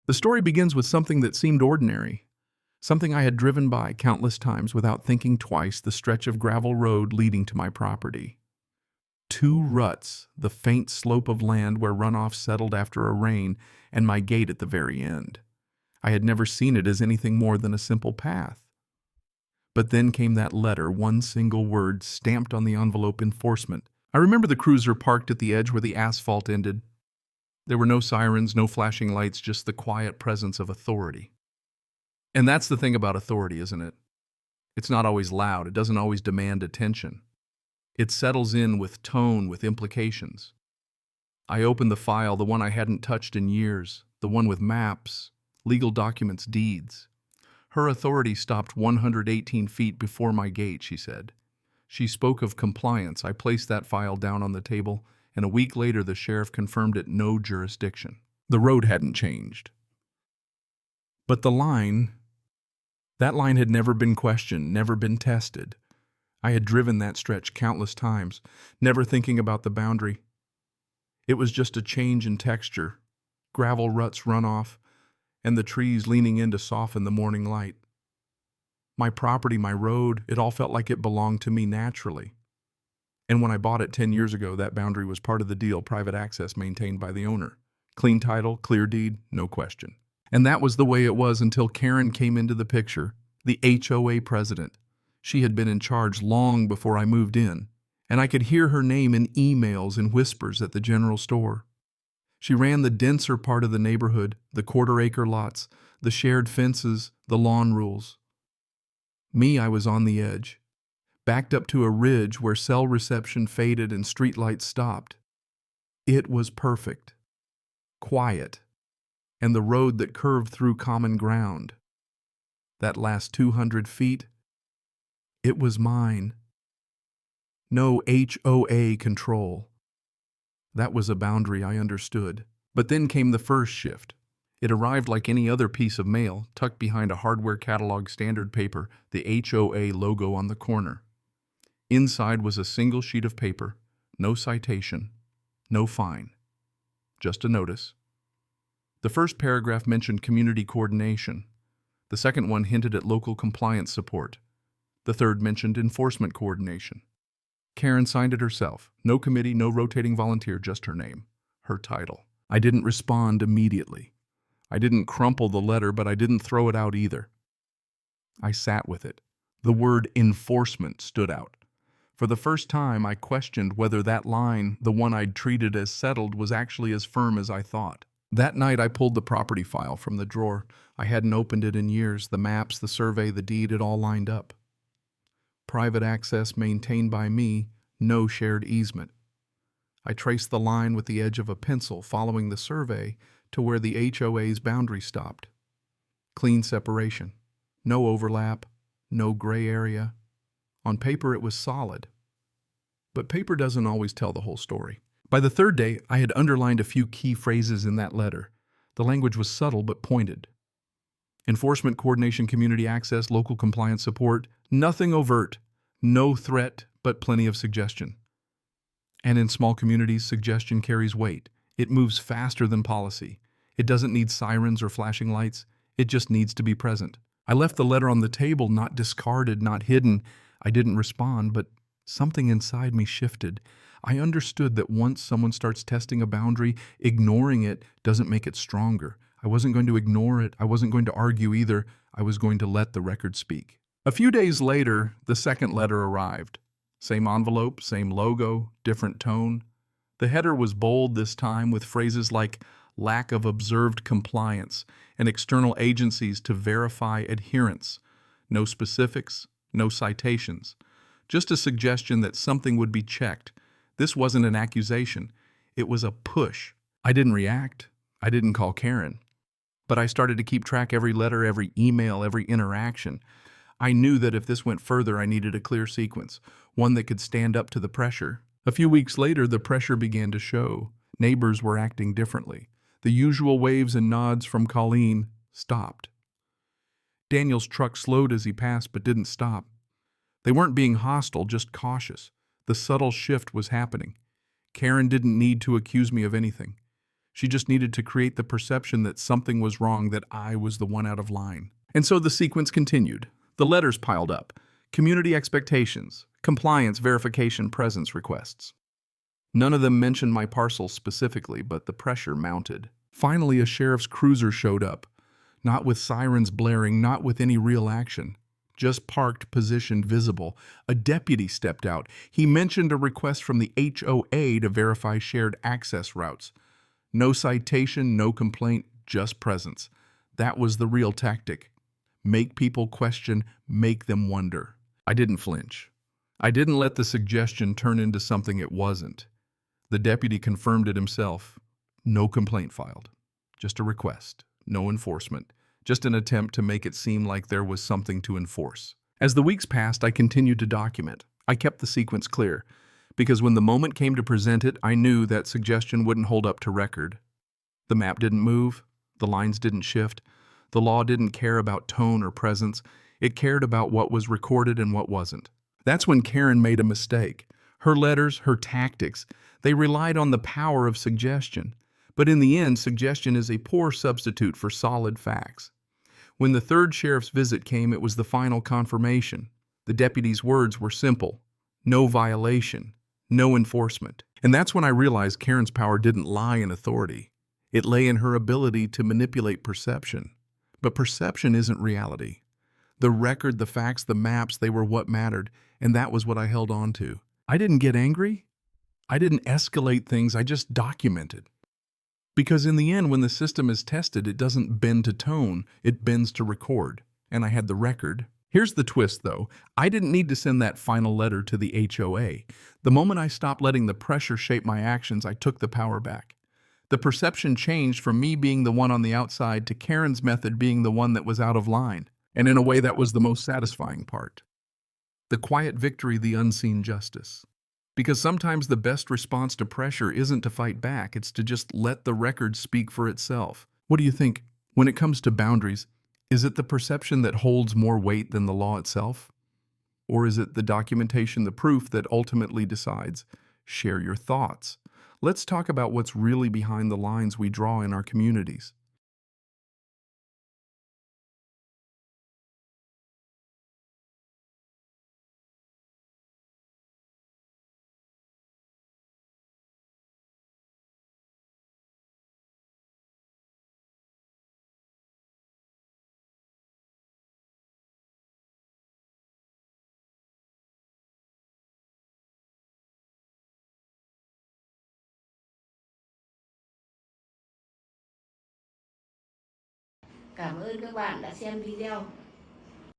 The story begins with something that seemed ordinary, something I had driven by countless times without thinking twice, the stretch of gravel road leading to my property. Two ruts, the faint slope of land where runoff settled after a rain, and my gate at the very end. I had never seen it as anything more than a simple path. But then came that letter, one single word stamped on the envelope: enforcement. I remember the cruiser parked at the edge where the asphalt ended. There were no sirens, no flashing lights, just the quiet presence of authority. And that's the thing about authority, isn't it? It's not always loud. It doesn't always demand attention. It settles in with tone, with implications. I opened the file, the one I hadn't touched in years, the one with maps, legal documents, deeds. Her authority stopped 118 feet before my gate, she said. She spoke of compliance. I placed that file down on the table, and a week later the sheriff confirmed it: no jurisdiction. The road hadn't changed. But the line, that line had never been questioned, never been tested. I had driven that stretch countless times, never thinking about the boundary. It was just a change in texture, gravel ruts run off, and the trees leaning in to soften the morning light. My property, my road, it all felt like it belonged to me naturally. And when I bought it 10 years ago, that boundary was part of the deal: private access maintained by the owner. Clean title, clear deed, no question. And that was the way it was until Karen came into the picture, the HOA president. She had been in charge long before I moved in, and I could hear her name in emails and whispers at the general store. She ran the denser part of the neighborhood, the quarter-acre lots, the shared fences, the lawn rules. Me, I was on the edge, backed up to a ridge where cell reception faded and streetlights stopped. It was perfect, quiet, and the road that curved through common ground. That last 200 feet, it was mine. No HOA control. That was a boundary I understood. But then came the first shift. It arrived like any other piece of mail, tucked behind a hardware catalog standard paper, the HOA logo on the corner. Inside was a single sheet of paper, no citation, no fine, just a notice. The first paragraph mentioned community coordination. The second one hinted at local compliance support. The third mentioned enforcement coordination. Karen signed it herself. No committee, no rotating volunteer, just her name, her title. I didn't respond immediately. I didn't crumple the letter, but I didn't throw it out either. I sat with it. The word enforcement stood out. For the first time, I questioned whether that line, the one I'd treated as settled, was actually as firm as I thought. That night, I pulled the property file from the drawer. I hadn't opened it in years. The maps, the survey, the deed, it all lined up. Private access maintained by me, no shared easement. I traced the line with the edge of a pencil, following the survey to where the HOA's boundary stopped. Clean separation. No overlap, no gray area. On paper, it was solid. But paper doesn't always tell the whole story. By the third day, I had underlined a few key phrases in that letter. The language was subtle but pointed. Enforcement, coordination, community access, local compliance support. Nothing overt. No threat, but plenty of suggestion. And in small communities, suggestion carries weight. It moves faster than policy. It doesn't need sirens or flashing lights. It just needs to be present. I left the letter on the table, not discarded, not hidden. I didn't respond, but something inside me shifted. I understood that once someone starts testing a boundary, ignoring it doesn't make it stronger. I wasn't going to ignore it. I wasn't going to argue either. I was going to let the record speak. A few days later, the second letter arrived. Same envelope, same logo, different tone. The header was bold this time, with phrases like lack of observed compliance and external agencies to verify adherence. No specifics, no citations. Just a suggestion that something would be checked. This wasn't an accusation. It was a push. I didn't react. I didn't call Karen. But I started to keep track: every letter, every email, every interaction. I knew that if this went further, I needed a clear sequence, one that could stand up to the pressure. A few weeks later, the pressure began to show. Neighbors were acting differently. The usual waves and nods from Colleen stopped. Daniel's truck slowed as he passed but didn't stop. They weren't being hostile, just cautious. The subtle shift was happening. Karen didn't need to accuse me of anything. She just needed to create the perception that something was wrong, that I was the one out of line. And so the sequence continued. The letters piled up. Community expectations, compliance, verification, presence requests. None of them mentioned my parcel specifically, but the pressure mounted. Finally, a sheriff's cruiser showed up. Not with sirens blaring, not with any real action. Just parked, positioned, visible. A deputy stepped out. He mentioned a request from the HOA to verify shared access routes. No citation, no complaint, just presence. That was the real tactic. Make people question, make them wonder. I didn't flinch. I didn't let the suggestion turn into something it wasn't. The deputy confirmed it himself. No complaint filed. Just a request. No enforcement. Just an attempt to make it seem like there was something to enforce. As the weeks passed, I continued to document. I kept the sequence clear, because when the moment came to present it, I knew that suggestion wouldn't hold up to record. The map didn't move. The lines didn't shift. The law didn't care about tone or presence. It cared about what was recorded and what wasn't. That's when Karen made a mistake. Her letters, her tactics, they relied on the power of suggestion. But in the end, suggestion is a poor substitute for solid facts. When the third sheriff's visit came, it was the final confirmation. The deputy's words were simple. No violation. No enforcement. And that's when I realized Karen's power didn't lie in authority. It lay in her ability to manipulate perception. But perception isn't reality. The record, the facts, the maps, they were what mattered, and that was what I held on to. I didn't get angry. I didn't escalate things. I just documented. Because in the end, when the system is tested, it doesn't bend to tone, it bends to record. And I had the record. Here's the twist, though. I didn't need to send that final letter to the HOA. The moment I stopped letting the pressure shape my actions, I took the power back. The perception changed from me being the one on the outside to Karen's method being the one that was out of line. And in a way, that was the most satisfying part. The quiet victory, the unseen justice. Because sometimes the best response to pressure isn't to fight back, it's to just let the record speak for itself. What do you think? When it comes to boundaries, is it the perception that holds more weight than the law itself? Or is it the documentation, the proof that ultimately decides? Share your thoughts. Let's talk about what's really behind the lines we draw in our communities. Cảm ơn các bạn đã xem video.